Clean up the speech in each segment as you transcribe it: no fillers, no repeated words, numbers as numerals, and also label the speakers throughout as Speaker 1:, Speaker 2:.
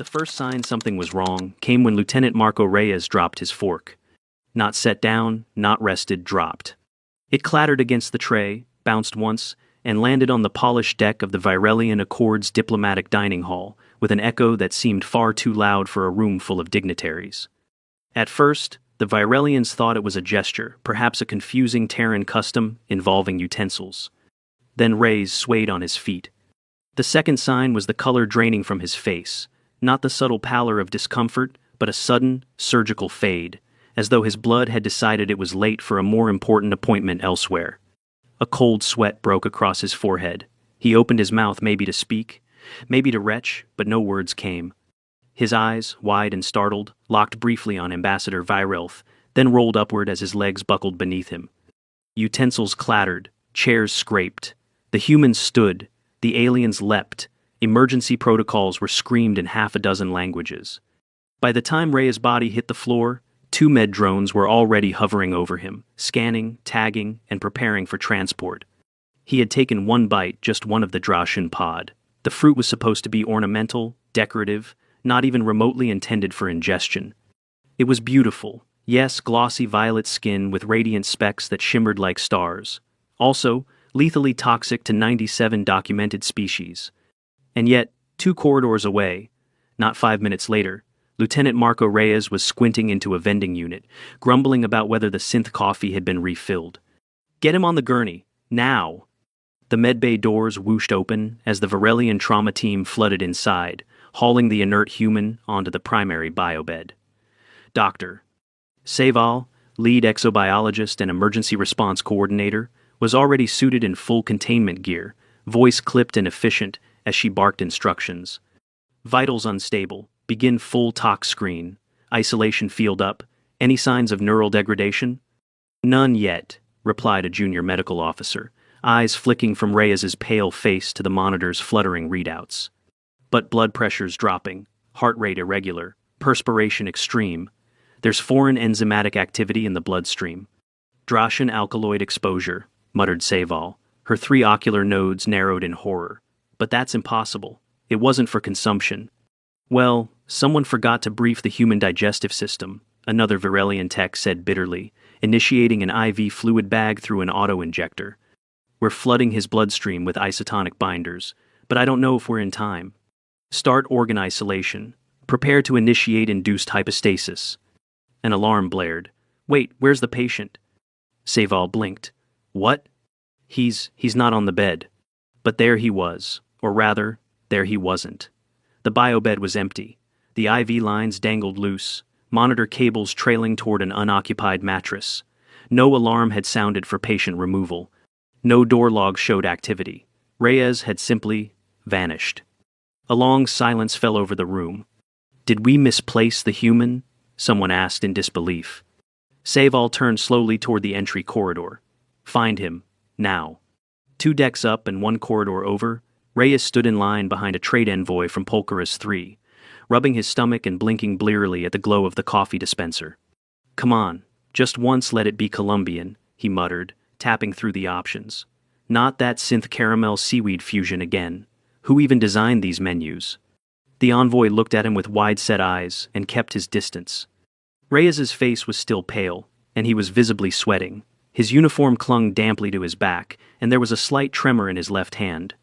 Speaker 1: The first sign something was wrong came when Lieutenant Marco Reyes dropped his fork. Not set down, not rested, dropped. It clattered against the tray, bounced once, and landed on the polished deck of the Virelian Accord's diplomatic dining hall, with an echo that seemed far too loud for a room full of dignitaries. At first, the Virelians thought it was a gesture, perhaps a confusing Terran custom involving utensils. Then Reyes swayed on his feet. The second sign was the color draining from his face, not the subtle pallor of discomfort, but a sudden, surgical fade, as though his blood had decided it was late for a more important appointment elsewhere. A cold sweat broke across his forehead. He opened his mouth maybe to speak, maybe to retch, but no words came. His eyes, wide and startled, locked briefly on Ambassador Virelth, then rolled upward as his legs buckled beneath him. Utensils clattered, chairs scraped. The humans stood, the aliens leapt. Emergency protocols were screamed in half a dozen languages. By the time Reyes' body hit the floor, 2 med drones were already hovering over him, scanning, tagging, and preparing for transport. He had taken one bite, just one of the Drashin pod. The fruit was supposed to be ornamental, decorative, not even remotely intended for ingestion. It was beautiful, yes, glossy violet skin with radiant specks that shimmered like stars. Also, lethally toxic to 97 documented species. And yet, 2 corridors away, not 5 minutes later, Lieutenant Marco Reyes was squinting into a vending unit, grumbling about whether the synth coffee had been refilled. "Get him on the gurney, now!" The medbay doors whooshed open as the Virelian trauma team flooded inside, hauling the inert human onto the primary biobed. Dr. Seval, lead exobiologist and emergency response coordinator, was already suited in full containment gear, voice clipped and efficient as she barked instructions. Vitals unstable. Begin full tox screen. Isolation field up. Any signs of neural degradation? None yet, replied a junior medical officer, eyes flicking from Reyes's pale face to the monitor's fluttering readouts. But blood pressure's dropping, heart rate irregular, perspiration extreme. There's foreign enzymatic activity in the bloodstream. Drashin alkaloid exposure, muttered Seval, her 3 ocular nodes narrowed in horror. But that's impossible. It wasn't for consumption. Well, someone forgot to brief the human digestive system, another Virelian tech said bitterly, initiating an IV fluid bag through an auto-injector. We're flooding his bloodstream with isotonic binders, but I don't know if we're in time. Start organ isolation. Prepare to initiate induced hypostasis. An alarm blared. Wait, where's the patient? Seval blinked. What? He's not on the bed. But there he was, or rather, there he wasn't. The biobed was empty. The IV lines dangled loose, monitor cables trailing toward an unoccupied mattress. No alarm had sounded for patient removal. No door log showed activity. Reyes had simply vanished. A long silence fell over the room. Did we misplace the human? Someone asked in disbelief. Seval turned slowly toward the entry corridor. Find him, now. 2 decks up and 1 corridor over, Reyes stood in line behind a trade envoy from Polkaris 3, rubbing his stomach and blinking blearily at the glow of the coffee dispenser. Come on, just once let it be Colombian, he muttered, tapping through the options. Not that synth caramel seaweed fusion again. Who even designed these menus? The envoy looked at him with wide-set eyes and kept his distance. Reyes's face was still pale, and he was visibly sweating. His uniform clung damply to his back, and there was a slight tremor in his left hand.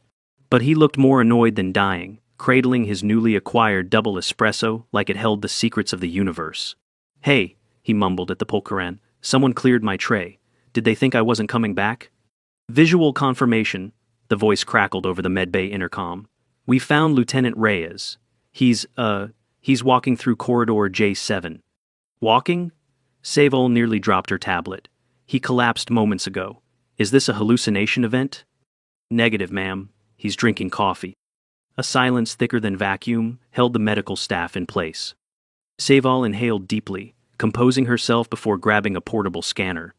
Speaker 1: But he looked more annoyed than dying, cradling his newly acquired double espresso like it held the secrets of the universe. Hey, he mumbled at the Polkaran, someone cleared my tray. Did they think I wasn't coming back? Visual confirmation, the voice crackled over the medbay intercom. We found Lieutenant Reyes. He's walking through corridor J7. Walking? Seval nearly dropped her tablet. He collapsed moments ago. Is this a hallucination event? Negative, ma'am. He's drinking coffee. A silence thicker than vacuum held the medical staff in place. Seval inhaled deeply, composing herself before grabbing a portable scanner.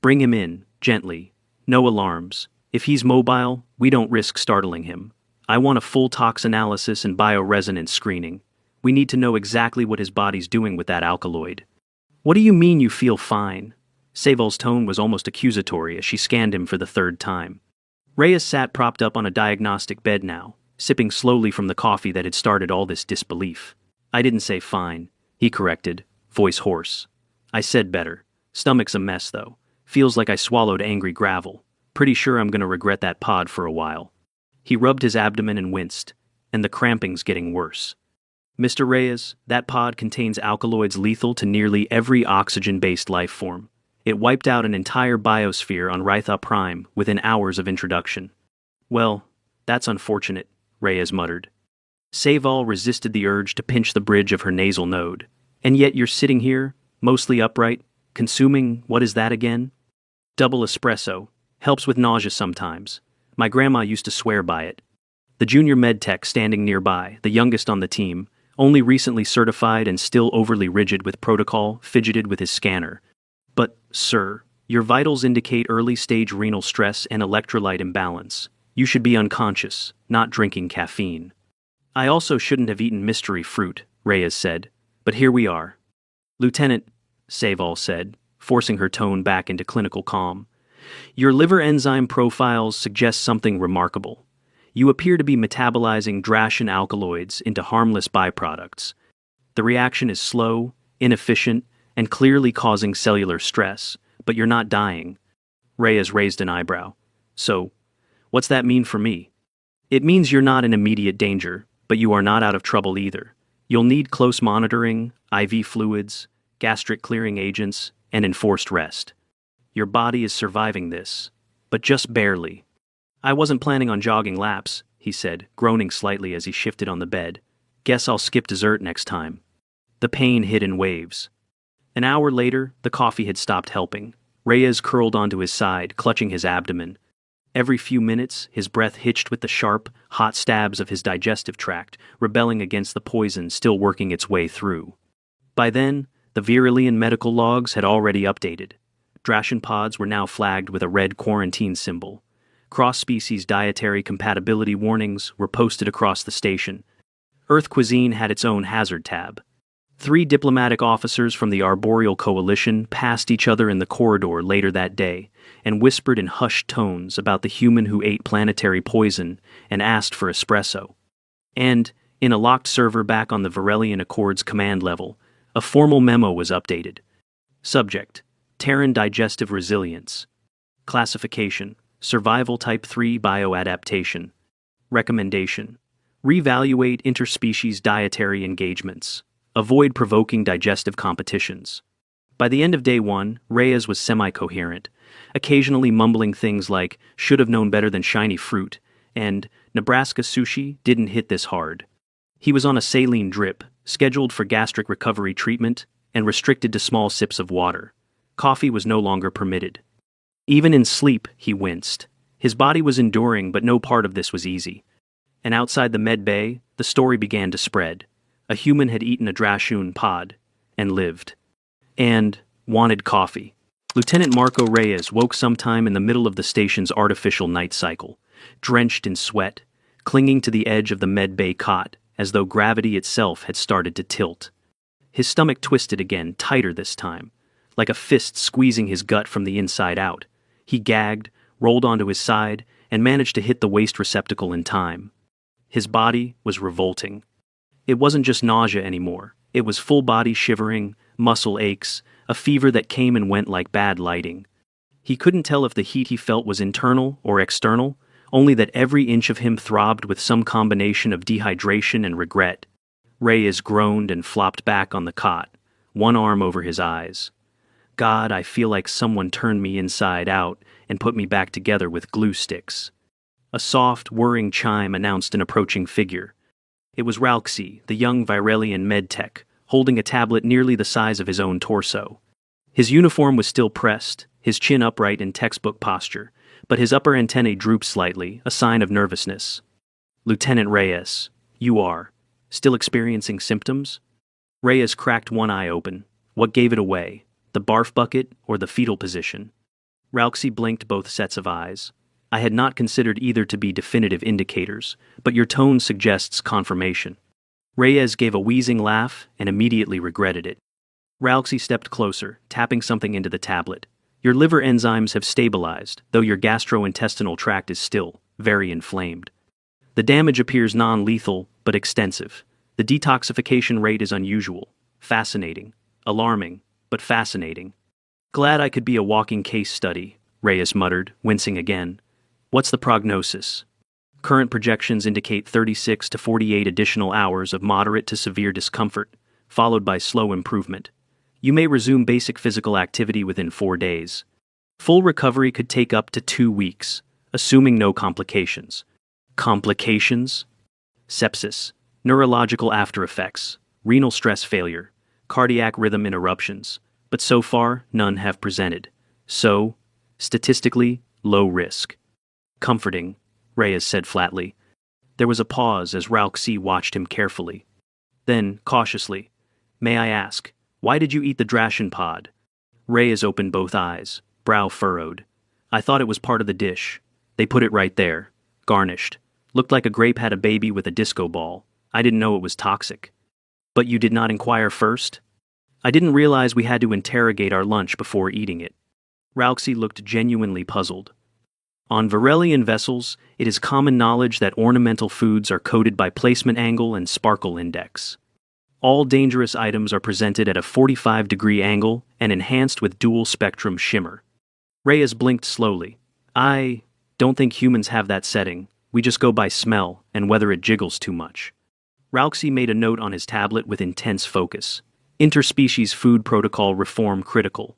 Speaker 1: Bring him in, gently. No alarms. If he's mobile, we don't risk startling him. I want a full tox analysis and bioresonance screening. We need to know exactly what his body's doing with that alkaloid. What do you mean you feel fine? Seval's tone was almost accusatory as she scanned him for the 3rd time. Reyes sat propped up on a diagnostic bed now, sipping slowly from the coffee that had started all this disbelief. I didn't say fine, he corrected, voice hoarse. I said better. Stomach's a mess, though. Feels like I swallowed angry gravel. Pretty sure I'm gonna regret that pod for a while. He rubbed his abdomen and winced, and the cramping's getting worse. Mr. Reyes, that pod contains alkaloids lethal to nearly every oxygen-based life form. It wiped out an entire biosphere on Rytha Prime within hours of introduction. Well, that's unfortunate, Reyes muttered. Saval resisted the urge to pinch the bridge of her nasal node. And yet you're sitting here, mostly upright, consuming, what is that again? Double espresso. Helps with nausea sometimes. My grandma used to swear by it. The junior med tech standing nearby, the youngest on the team, only recently certified and still overly rigid with protocol, fidgeted with his scanner. But, sir, your vitals indicate early-stage renal stress and electrolyte imbalance. You should be unconscious, not drinking caffeine. I also shouldn't have eaten mystery fruit, Reyes said, but here we are. Lieutenant, Saval said, forcing her tone back into clinical calm, your liver enzyme profiles suggest something remarkable. You appear to be metabolizing Drashin alkaloids into harmless byproducts. The reaction is slow, inefficient, and clearly causing cellular stress, but you're not dying. Reyes raised an eyebrow. So, what's that mean for me? It means you're not in immediate danger, but you are not out of trouble either. You'll need close monitoring, IV fluids, gastric clearing agents, and enforced rest. Your body is surviving this, but just barely. I wasn't planning on jogging laps, he said, groaning slightly as he shifted on the bed. Guess I'll skip dessert next time. The pain hit in waves. An hour later, the coffee had stopped helping. Reyes curled onto his side, clutching his abdomen. Every few minutes, his breath hitched with the sharp, hot stabs of his digestive tract, rebelling against the poison still working its way through. By then, the Virilian medical logs had already updated. Drashin pods were now flagged with a red quarantine symbol. Cross-species dietary compatibility warnings were posted across the station. Earth cuisine had its own hazard tab. 3 diplomatic officers from the Arboreal Coalition passed each other in the corridor later that day and whispered in hushed tones about the human who ate planetary poison and asked for espresso. And, in a locked server back on the Virelian Accord's command level, a formal memo was updated. Subject: Terran digestive resilience. Classification: Survival Type 3 bioadaptation. Recommendation: Reevaluate interspecies dietary engagements. Avoid provoking digestive competitions. By the end of day 1, Reyes was semi-coherent, occasionally mumbling things like, should have known better than shiny fruit, and Nebraska sushi didn't hit this hard. He was on a saline drip, scheduled for gastric recovery treatment, and restricted to small sips of water. Coffee was no longer permitted. Even in sleep, he winced. His body was enduring, but no part of this was easy. And outside the med bay, the story began to spread. A human had eaten a Drashun pod, and lived. And wanted coffee. Lieutenant Marco Reyes woke sometime in the middle of the station's artificial night cycle, drenched in sweat, clinging to the edge of the med bay cot, as though gravity itself had started to tilt. His stomach twisted again, tighter this time, like a fist squeezing his gut from the inside out. He gagged, rolled onto his side, and managed to hit the waste receptacle in time. His body was revolting. It wasn't just nausea anymore. It was full-body shivering, muscle aches, a fever that came and went like bad lighting. He couldn't tell if the heat he felt was internal or external, only that every inch of him throbbed with some combination of dehydration and regret. Reyes groaned and flopped back on the cot, one arm over his eyes. God, I feel like someone turned me inside out and put me back together with glue sticks. A soft, whirring chime announced an approaching figure. It was Ralxi, the young Virelian medtech, holding a tablet nearly the size of his own torso. His uniform was still pressed, his chin upright in textbook posture, but his upper antennae drooped slightly, a sign of nervousness. Lieutenant Reyes, you are still experiencing symptoms? Reyes cracked one eye open. What gave it away? The barf bucket or the fetal position? Ralxi blinked both sets of eyes. I had not considered either to be definitive indicators, but your tone suggests confirmation. Reyes gave a wheezing laugh and immediately regretted it. Ralxi stepped closer, tapping something into the tablet. Your liver enzymes have stabilized, though your gastrointestinal tract is still very inflamed. The damage appears non-lethal, but extensive. The detoxification rate is unusual, fascinating, alarming, but fascinating. Glad I could be a walking case study, Reyes muttered, wincing again. What's the prognosis? Current projections indicate 36 to 48 additional hours of moderate to severe discomfort, followed by slow improvement. You may resume basic physical activity within 4 days. Full recovery could take up to 2 weeks, assuming no complications. Complications? Sepsis, neurological aftereffects, renal stress failure, cardiac rhythm interruptions, but so far, none have presented. So, statistically, low risk. Comforting, Reyes said flatly. There was a pause as Rauxi watched him carefully. Then, cautiously, may I ask, why did you eat the Drashin pod? Reyes opened both eyes, brow furrowed. I thought it was part of the dish. They put it right there, garnished. Looked like a grape had a baby with a disco ball. I didn't know it was toxic. But you did not inquire first? I didn't realize we had to interrogate our lunch before eating it. Rauxi looked genuinely puzzled. On Varelian vessels, it is common knowledge that ornamental foods are coded by placement angle and sparkle index. All dangerous items are presented at a 45-degree angle and enhanced with dual-spectrum shimmer. Reyes blinked slowly. I don't think humans have that setting. We just go by smell and whether it jiggles too much. Rauxi made a note on his tablet with intense focus. Interspecies food protocol reform critical.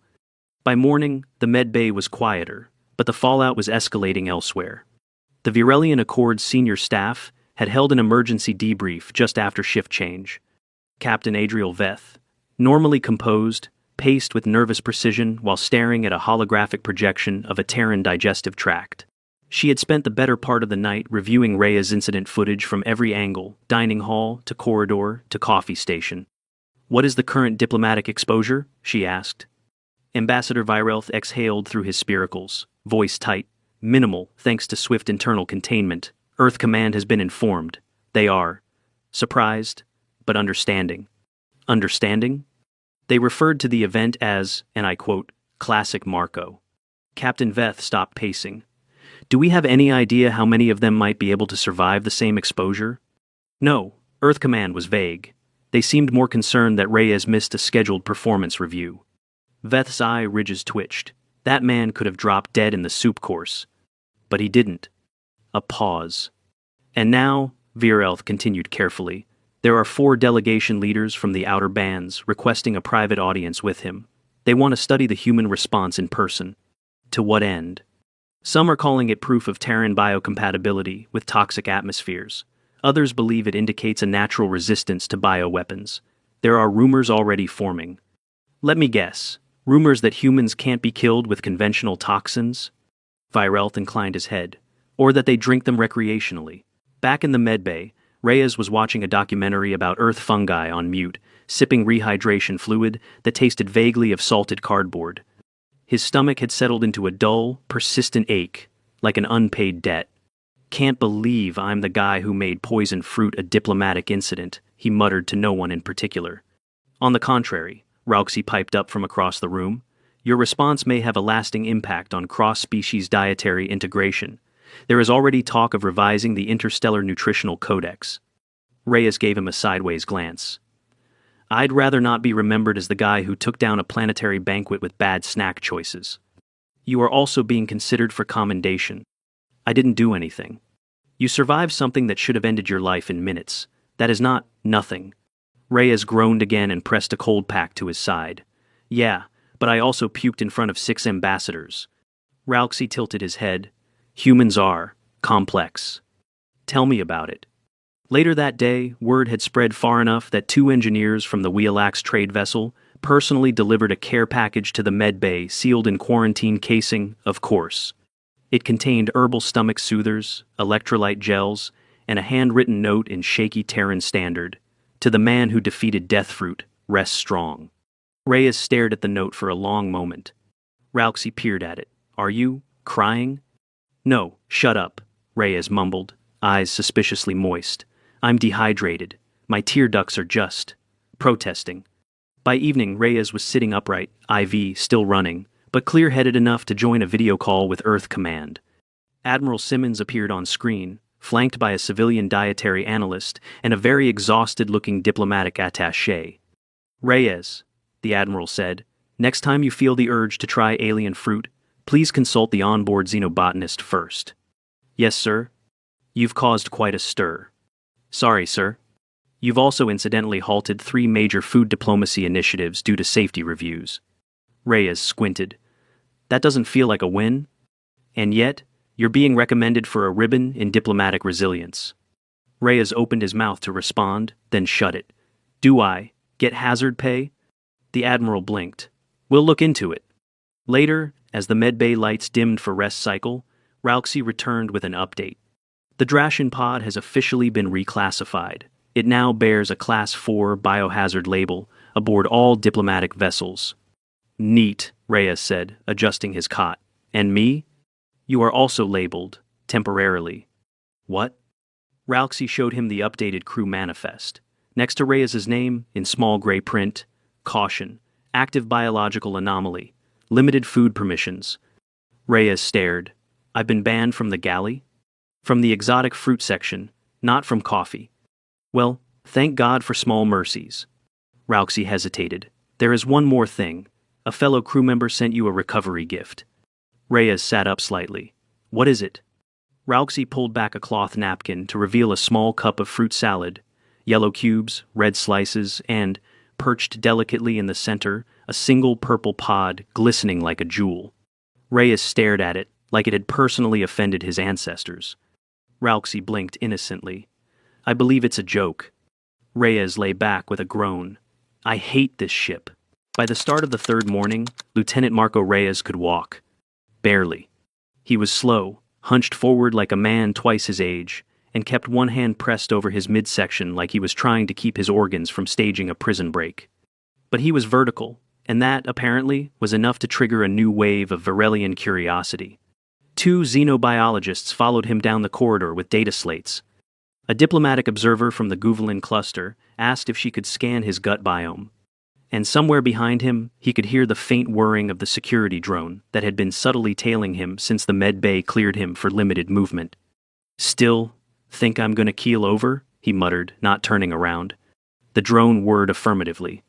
Speaker 1: By morning, the medbay was quieter, but the fallout was escalating elsewhere. The Varelian Accord's senior staff had held an emergency debrief just after shift change. Captain Adriel Veth, normally composed, paced with nervous precision while staring at a holographic projection of a Terran digestive tract. She had spent the better part of the night reviewing Rhea's incident footage from every angle, dining hall to corridor to coffee station. What is the current diplomatic exposure? She asked. Ambassador Virelth exhaled through his spiracles, voice tight. Minimal, thanks to swift internal containment. Earth Command has been informed. They are surprised, but understanding. Understanding? They referred to the event as, and I quote, classic Marco. Captain Veth stopped pacing. Do we have any idea how many of them might be able to survive the same exposure? No, Earth Command was vague. They seemed more concerned that Reyes missed a scheduled performance review. Veth's eye ridges twitched. That man could have dropped dead in the soup course. But he didn't. A pause. And now, Virelth continued carefully, there are 4 delegation leaders from the outer bands requesting a private audience with him. They want to study the human response in person. To what end? Some are calling it proof of Terran biocompatibility with toxic atmospheres. Others believe it indicates a natural resistance to bioweapons. There are rumors already forming. Let me guess. Rumors that humans can't be killed with conventional toxins? Virelth inclined his head. Or that they drink them recreationally. Back in the medbay, Reyes was watching a documentary about earth fungi on mute, sipping rehydration fluid that tasted vaguely of salted cardboard. His stomach had settled into a dull, persistent ache, like an unpaid debt. Can't believe I'm the guy who made poisoned fruit a diplomatic incident, he muttered to no one in particular. On the contrary, Rauxi piped up from across the room, your response may have a lasting impact on cross-species dietary integration. There is already talk of revising the Interstellar Nutritional Codex. Reyes gave him a sideways glance. I'd rather not be remembered as the guy who took down a planetary banquet with bad snack choices. You are also being considered for commendation. I didn't do anything. You survived something that should have ended your life in minutes. That is not nothing. Reyes groaned again and pressed a cold pack to his side. Yeah, but I also puked in front of 6 ambassadors. Rauxi tilted his head. Humans are complex. Tell me about it. Later that day, word had spread far enough that 2 engineers from the Wheelax trade vessel personally delivered a care package to the medbay sealed in quarantine casing, of course. It contained herbal stomach soothers, electrolyte gels, and a handwritten note in shaky Terran standard. To the man who defeated Deathfruit, rest strong. Reyes stared at the note for a long moment. Rauxi peered at it. Are you crying? No, shut up, Reyes mumbled, eyes suspiciously moist. I'm dehydrated. My tear ducts are just protesting. By evening, Reyes was sitting upright, IV still running, but clear-headed enough to join a video call with Earth Command. Admiral Simmons appeared on screen, flanked by a civilian dietary analyst and a very exhausted-looking diplomatic attaché. "Reyes," the admiral said, "next time you feel the urge to try alien fruit, please consult the onboard xenobotanist first." "Yes, sir." "You've caused quite a stir." "Sorry, sir." "You've also incidentally halted 3 major food diplomacy initiatives due to safety reviews." Reyes squinted. "That doesn't feel like a win? And yet, you're being recommended for a ribbon in diplomatic resilience." Reyes opened his mouth to respond, then shut it. "Do I get hazard pay?" The admiral blinked. "We'll look into it." Later, as the medbay lights dimmed for rest cycle, Rauxi returned with an update. The Drashin pod has officially been reclassified. It now bears a Class 4 biohazard label aboard all diplomatic vessels. "Neat," Reyes said, adjusting his cot. "And me?" "You are also labeled, temporarily." "What?" Rauxi showed him the updated crew manifest. Next to Reyes's name, in small gray print, "Caution, active biological anomaly, limited food permissions." Reyes stared. "I've been banned from the galley?" "From the exotic fruit section, not from coffee." "Well, thank God for small mercies." Rauxi hesitated. "There is one more thing. A fellow crew member sent you a recovery gift." Reyes sat up slightly. "What is it?" Rauxi pulled back a cloth napkin to reveal a small cup of fruit salad, yellow cubes, red slices, and, perched delicately in the center, a single purple pod glistening like a jewel. Reyes stared at it like it had personally offended his ancestors. Rauxi blinked innocently. "I believe it's a joke." Reyes lay back with a groan. "I hate this ship." By the start of the 3rd morning, Lieutenant Marco Reyes could walk. Barely. He was slow, hunched forward like a man twice his age, and kept one hand pressed over his midsection like he was trying to keep his organs from staging a prison break. But he was vertical, and that, apparently, was enough to trigger a new wave of Varelian curiosity. 2 xenobiologists followed him down the corridor with data slates. A diplomatic observer from the Guvelin cluster asked if she could scan his gut biome. And somewhere behind him, he could hear the faint whirring of the security drone that had been subtly tailing him since the med bay cleared him for limited movement. "Still, think I'm gonna keel over?" he muttered, not turning around. The drone whirred affirmatively.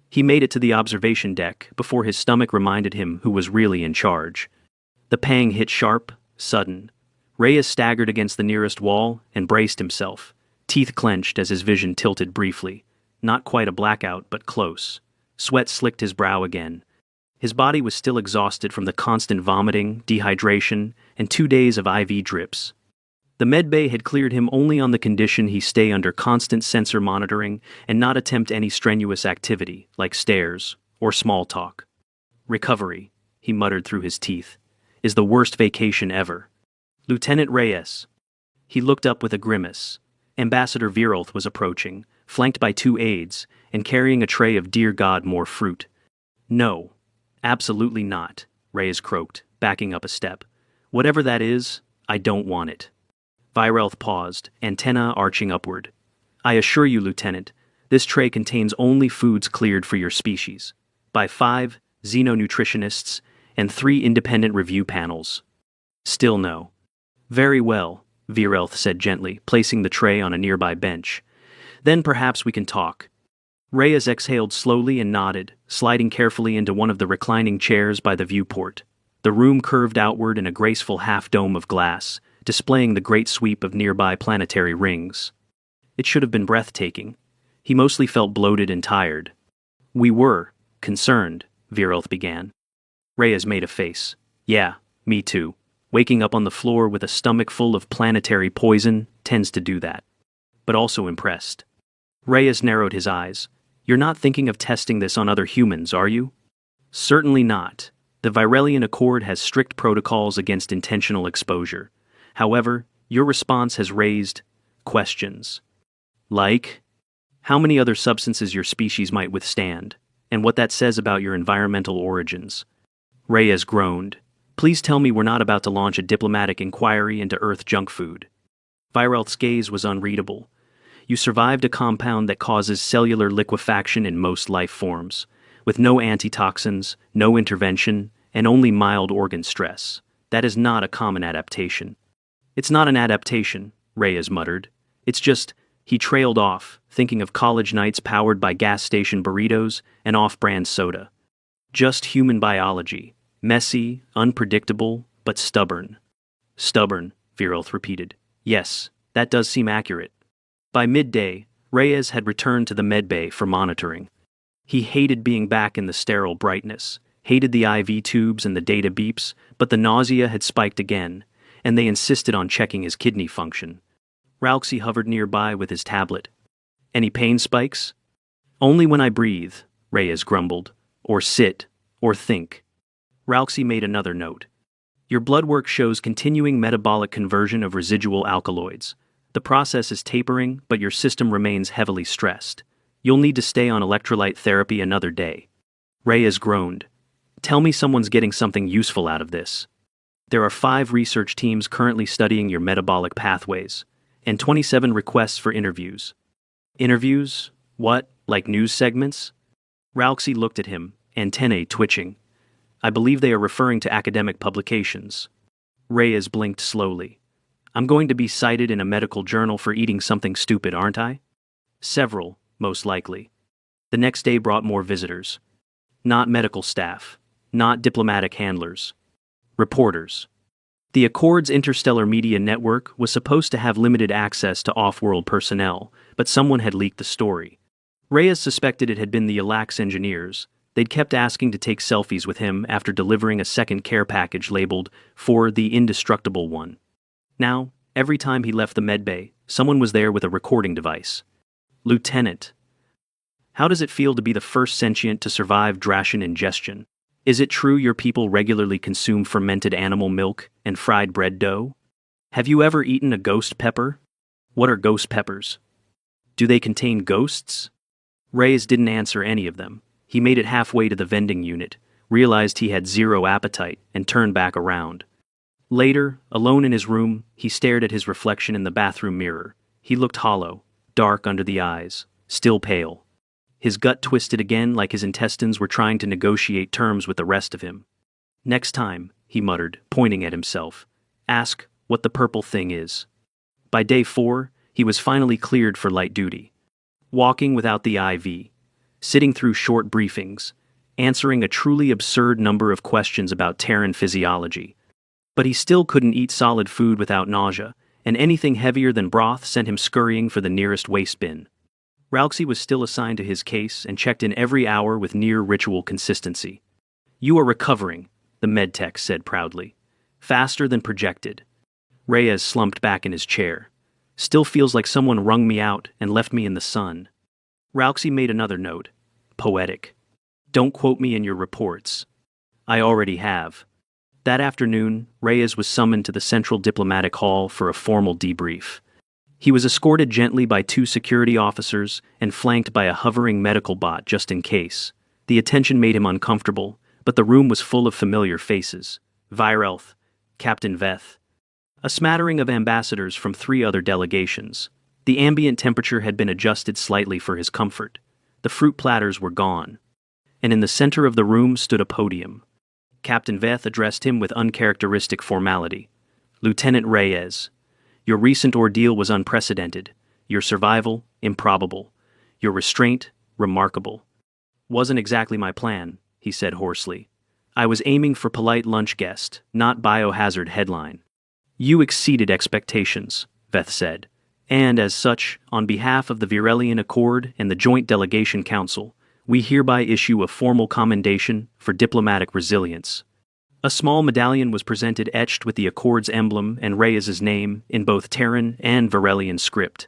Speaker 1: He made it to the observation deck before his stomach reminded him who was really in charge. The pang hit sharp, sudden. Reyes staggered against the nearest wall and braced himself, teeth clenched as his vision tilted briefly. Not quite a blackout, but close. Sweat slicked his brow again. His body was still exhausted from the constant vomiting, dehydration, and 2 days of IV drips. The medbay had cleared him only on the condition he stay under constant sensor monitoring and not attempt any strenuous activity, like stairs or small talk. "Recovery," he muttered through his teeth, "is the worst vacation ever." "Lieutenant Reyes." He looked up with a grimace. Ambassador Virolth was approaching, flanked by 2 aides, and carrying a tray of dear God more fruit. "No, absolutely not," Reyes croaked, backing up a step. "Whatever that is, I don't want it." Virolth paused, antenna arching upward. "I assure you, Lieutenant, this tray contains only foods cleared for your species, by 5 xenonutritionists and 3 independent review panels." Still no. "Very well," Virolth said gently, placing the tray on a nearby bench. "Then perhaps we can talk." Reyes exhaled slowly and nodded, sliding carefully into one of the reclining chairs by the viewport. The room curved outward in a graceful half-dome of glass, displaying the great sweep of nearby planetary rings. It should have been breathtaking. He mostly felt bloated and tired. "We were concerned," Virolth began. Reyes made a face. "Yeah, me too. Waking up on the floor with a stomach full of planetary poison tends to do that." But also impressed. Reyes narrowed his eyes. "You're not thinking of testing this on other humans, are you?" "Certainly not. The Virelian Accord has strict protocols against intentional exposure. However, your response has raised questions. Like how many other substances your species might withstand, and what that says about your environmental origins." Reyes groaned. "Please tell me we're not about to launch a diplomatic inquiry into Earth junk food." Virolth's gaze was unreadable. "You survived a compound that causes cellular liquefaction in most life forms, with no antitoxins, no intervention, and only mild organ stress. That is not a common adaptation." "It's not an adaptation. Reyes muttered. It's just, he trailed off, thinking of college nights powered by gas station burritos and off-brand soda. Just human biology. Messy, unpredictable, but stubborn. Stubborn, Virulth repeated. Yes, that does seem accurate. By midday, Reyes had returned to the medbay for monitoring. He hated being back in the sterile brightness, hated the IV tubes and the data beeps, but the nausea had spiked again, and they insisted on checking his kidney function. Ralksy hovered nearby with his tablet. Any pain spikes? Only when I breathe, Reyes grumbled. Or sit, or think. Ralksy made another note. Your blood work shows continuing metabolic conversion of residual alkaloids. The process is tapering, but your system remains heavily stressed. You'll need to stay on electrolyte therapy another day. Reyes groaned. Tell me someone's getting something useful out of this. There are 5 research teams currently studying your metabolic pathways, and 27 requests for interviews. Interviews? What, like news segments? Ralksy looked at him, antennae twitching. I believe they are referring to academic publications. Reyes blinked slowly. I'm going to be cited in a medical journal for eating something stupid, aren't I? Several, most likely. The next day brought more visitors. Not medical staff. Not diplomatic handlers. Reporters. The Accord's interstellar media network was supposed to have limited access to off-world personnel, but someone had leaked the story. Reyes suspected it had been the Elax engineers. They'd kept asking to take selfies with him after delivering a second care package labeled, "For the Indestructible One." Now, every time he left the medbay, someone was there with a recording device. Lieutenant. How does it feel to be the first sentient to survive Drashan ingestion? Is it true your people regularly consume fermented animal milk and fried bread dough? Have you ever eaten a ghost pepper? What are ghost peppers? Do they contain ghosts? Reyes didn't answer any of them. He made it halfway to the vending unit, realized he had zero appetite, and turned back around. Later, alone in his room, he stared at his reflection in the bathroom mirror. He looked hollow, dark under the eyes, still pale. His gut twisted again like his intestines were trying to negotiate terms with the rest of him. Next time, he muttered, pointing at himself, ask what the purple thing is. By day 4, he was finally cleared for light duty. Walking without the IV, sitting through short briefings, answering a truly absurd number of questions about Terran physiology. But he still couldn't eat solid food without nausea, and anything heavier than broth sent him scurrying for the nearest waste bin. Ralksy was still assigned to his case and checked in every hour with near-ritual consistency. You are recovering, the medtech said proudly. Faster than projected. Reyes slumped back in his chair. Still feels like someone wrung me out and left me in the sun. Ralksy made another note. Poetic. Don't quote me in your reports. I already have. That afternoon, Reyes was summoned to the Central Diplomatic Hall for a formal debrief. He was escorted gently by 2 security officers and flanked by a hovering medical bot just in case. The attention made him uncomfortable, but the room was full of familiar faces. Virelth, Captain Veth, a smattering of ambassadors from 3 other delegations. The ambient temperature had been adjusted slightly for his comfort. The fruit platters were gone. And in the center of the room stood a podium. Captain Veth addressed him with uncharacteristic formality. Lieutenant Reyes, your recent ordeal was unprecedented. Your survival, improbable. Your restraint, remarkable. Wasn't exactly my plan, he said hoarsely. I was aiming for polite lunch guest, not biohazard headline. You exceeded expectations, Veth said. And as such, on behalf of the Virelian Accord and the Joint Delegation Council, we hereby issue a formal commendation for diplomatic resilience. A small medallion was presented etched with the Accord's emblem and Reyes's name in both Terran and Virelian script.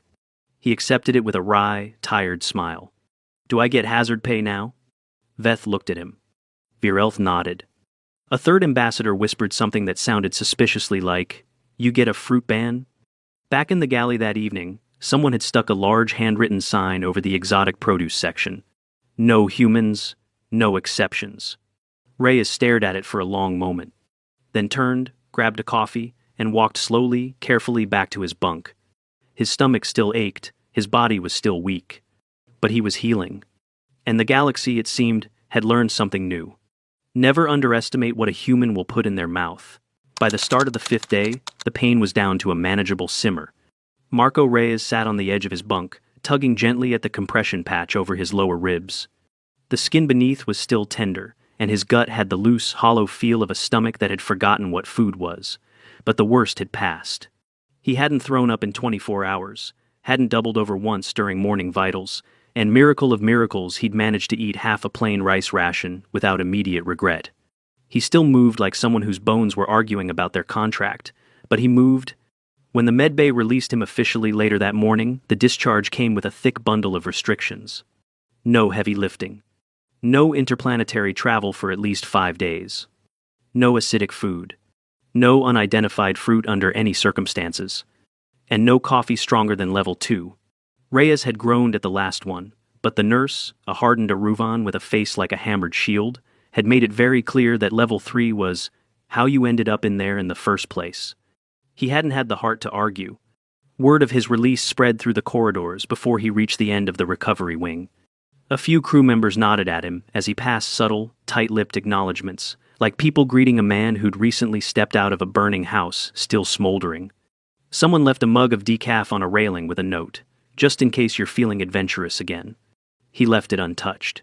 Speaker 1: He accepted it with a wry, tired smile. Do I get hazard pay now? Veth looked at him. Virelth nodded. A third ambassador whispered something that sounded suspiciously like, You get a fruit ban? Back in the galley that evening, someone had stuck a large handwritten sign over the exotic produce section. No humans, no exceptions. Reyes stared at it for a long moment, then turned, grabbed a coffee, and walked slowly, carefully back to his bunk. His stomach still ached, his body was still weak. But he was healing. And the galaxy, it seemed, had learned something new. Never underestimate what a human will put in their mouth. By the start of the 5th day, the pain was down to a manageable simmer. Marco Reyes sat on the edge of his bunk, tugging gently at the compression patch over his lower ribs. The skin beneath was still tender, and his gut had the loose, hollow feel of a stomach that had forgotten what food was. But the worst had passed. He hadn't thrown up in 24 hours, hadn't doubled over once during morning vitals, and miracle of miracles, he'd managed to eat half a plain rice ration without immediate regret. He still moved like someone whose bones were arguing about their contract, but he moved. When the medbay released him officially later that morning, the discharge came with a thick bundle of restrictions. No heavy lifting. No interplanetary travel for at least 5 days. No acidic food. No unidentified fruit under any circumstances. And no coffee stronger than level 2. Reyes had groaned at the last one, but the nurse, a hardened Aruvan with a face like a hammered shield, had made it very clear that level 3 was how you ended up in there in the first place. He hadn't had the heart to argue. Word of his release spread through the corridors before he reached the end of the recovery wing. A few crew members nodded at him as he passed subtle, tight-lipped acknowledgments, like people greeting a man who'd recently stepped out of a burning house, still smoldering. Someone left a mug of decaf on a railing with a note, just in case you're feeling adventurous again. He left it untouched.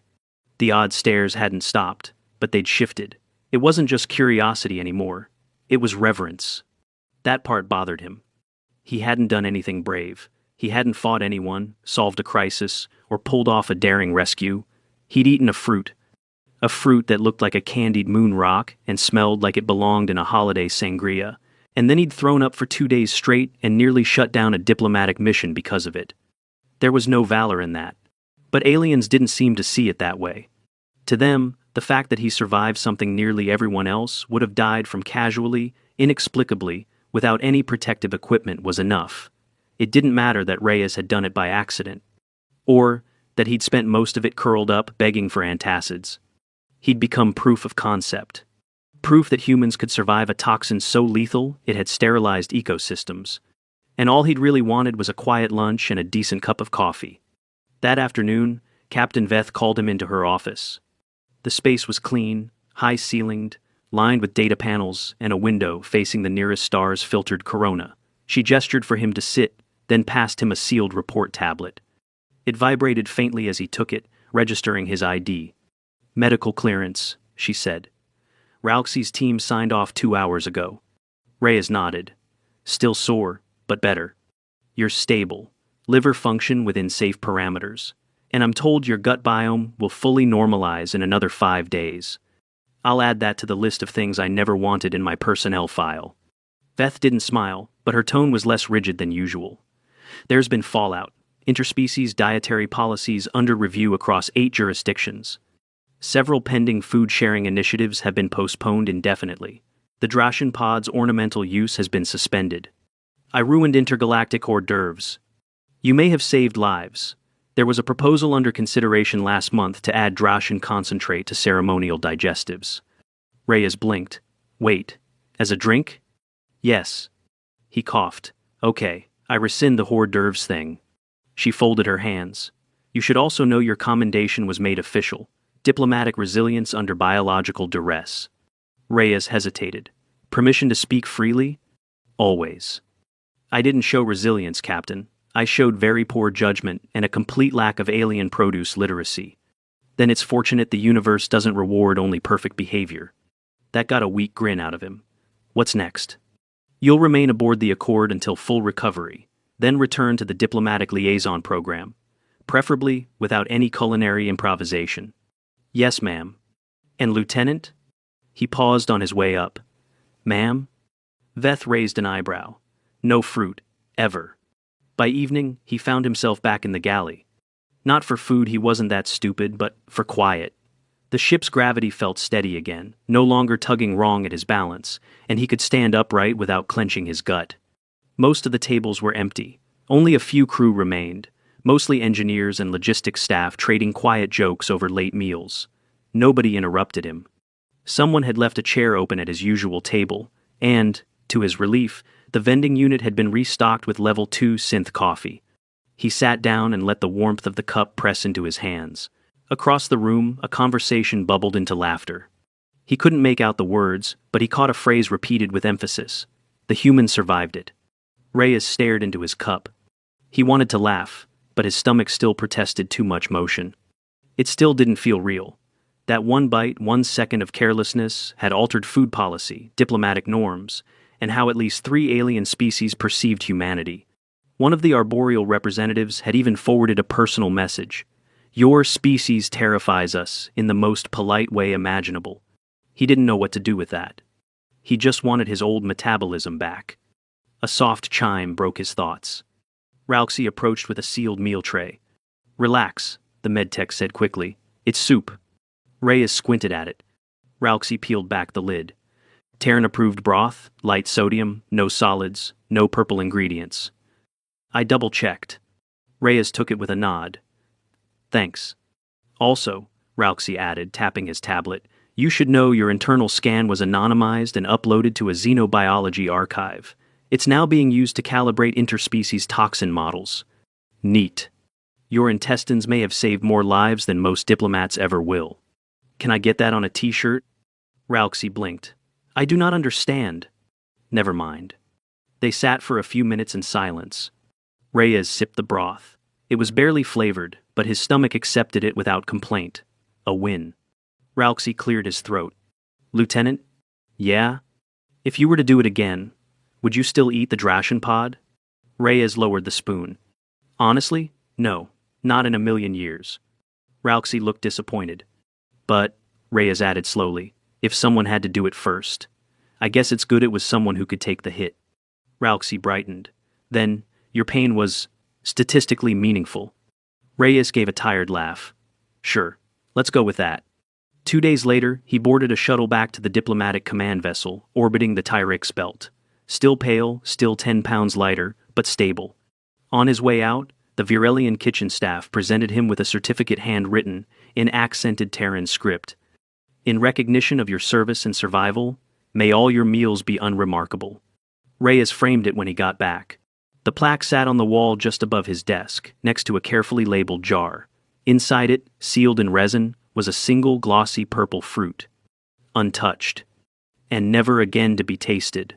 Speaker 1: The odd stares hadn't stopped, but they'd shifted. It wasn't just curiosity anymore. It was reverence. That part bothered him. He hadn't done anything brave. He hadn't fought anyone, solved a crisis, or pulled off a daring rescue. He'd eaten a fruit that looked like a candied moon rock and smelled like it belonged in a holiday sangria, and then he'd thrown up for 2 days straight and nearly shut down a diplomatic mission because of it. There was no valor in that. But aliens didn't seem to see it that way. To them, the fact that he survived something nearly everyone else would have died from casually, inexplicably, without any protective equipment was enough. It didn't matter that Reyes had done it by accident, or that he'd spent most of it curled up begging for antacids. He'd become proof of concept. Proof that humans could survive a toxin so lethal it had sterilized ecosystems. And all he'd really wanted was a quiet lunch and a decent cup of coffee. That afternoon, Captain Veth called him into her office. The space was clean, high-ceilinged, lined with data panels and a window facing the nearest star's filtered corona. She gestured for him to sit, then passed him a sealed report tablet. It vibrated faintly as he took it, registering his ID. "Medical clearance," she said. "Ralxie's team signed off 2 hours ago." Reyes nodded. "Still sore, but better. You're stable. Liver function within safe parameters. And I'm told your gut biome will fully normalize in another 5 days. I'll add that to the list of things I never wanted in my personnel file." Veth didn't smile, but her tone was less rigid than usual. "There's been fallout. Interspecies dietary policies under review across 8 jurisdictions. Several pending food-sharing initiatives have been postponed indefinitely. The Drashan pod's ornamental use has been suspended. I ruined intergalactic hors d'oeuvres. You may have saved lives. There was a proposal under consideration last month to add Drashan concentrate to ceremonial digestives." Reyes blinked. "Wait, as a drink?" "Yes." He coughed. "Okay, I rescind the hors d'oeuvres thing." She folded her hands. "You should also know your commendation was made official. Diplomatic resilience under biological duress." Reyes hesitated. "Permission to speak freely?" "Always." "I didn't show resilience, Captain. I showed very poor judgment and a complete lack of alien produce literacy. Then it's fortunate the universe doesn't reward only perfect behavior." That got a weak grin out of him. "What's next?" "You'll remain aboard the Accord until full recovery, then return to the diplomatic liaison program, preferably without any culinary improvisation." "Yes, ma'am." "And Lieutenant?" He paused on his way up. "Ma'am?" Veth raised an eyebrow. "No fruit, ever." By evening, he found himself back in the galley. Not for food, he wasn't that stupid, but for quiet. The ship's gravity felt steady again, no longer tugging wrong at his balance, and he could stand upright without clenching his gut. Most of the tables were empty. Only a few crew remained, mostly engineers and logistics staff trading quiet jokes over late meals. Nobody interrupted him. Someone had left a chair open at his usual table, and, to his relief, the vending unit had been restocked with level 2 synth coffee. He sat down and let the warmth of the cup press into his hands. Across the room, a conversation bubbled into laughter. He couldn't make out the words, but he caught a phrase repeated with emphasis. "The human survived it." Reyes stared into his cup. He wanted to laugh, but his stomach still protested too much motion. It still didn't feel real. That one bite, 1 second of carelessness had altered food policy, diplomatic norms, and how at least 3 alien species perceived humanity. One of the arboreal representatives had even forwarded a personal message. Your species terrifies us in the most polite way imaginable. He didn't know what to do with that. He just wanted his old metabolism back. A soft chime broke his thoughts. Ralxie approached with a sealed meal tray. Relax, the medtech said quickly. It's soup. Reyes squinted at it. Ralxie peeled back the lid. Terran-approved broth, light sodium, no solids, no purple ingredients. I double-checked. Reyes took it with a nod. Thanks. Also, Ralxie added, tapping his tablet, you should know your internal scan was anonymized and uploaded to a xenobiology archive. It's now being used to calibrate interspecies toxin models. Neat. Your intestines may have saved more lives than most diplomats ever will. Can I get that on a t-shirt? Ralxie blinked. I do not understand. Never mind. They sat for a few minutes in silence. Reyes sipped the broth. It was barely flavored, but his stomach accepted it without complaint. A win. Ralxie cleared his throat. Lieutenant? Yeah? If you were to do it again, would you still eat the Drashin pod? Reyes lowered the spoon. Honestly, no, not in a million years. Ralxie looked disappointed. But, Reyes added slowly, if someone had to do it first. I guess it's good it was someone who could take the hit. Ralxie brightened. Then, your pain was statistically meaningful. Reyes gave a tired laugh. Sure, let's go with that. 2 days later, he boarded a shuttle back to the diplomatic command vessel, orbiting the Tyrix belt. Still pale, still 10 pounds lighter, but stable. On his way out, the Virelian kitchen staff presented him with a certificate handwritten, in accented Terran script. In recognition of your service and survival, may all your meals be unremarkable. Reyes framed it when he got back. The plaque sat on the wall just above his desk, next to a carefully labeled jar. Inside it, sealed in resin, was a single glossy purple fruit. Untouched. And never again to be tasted.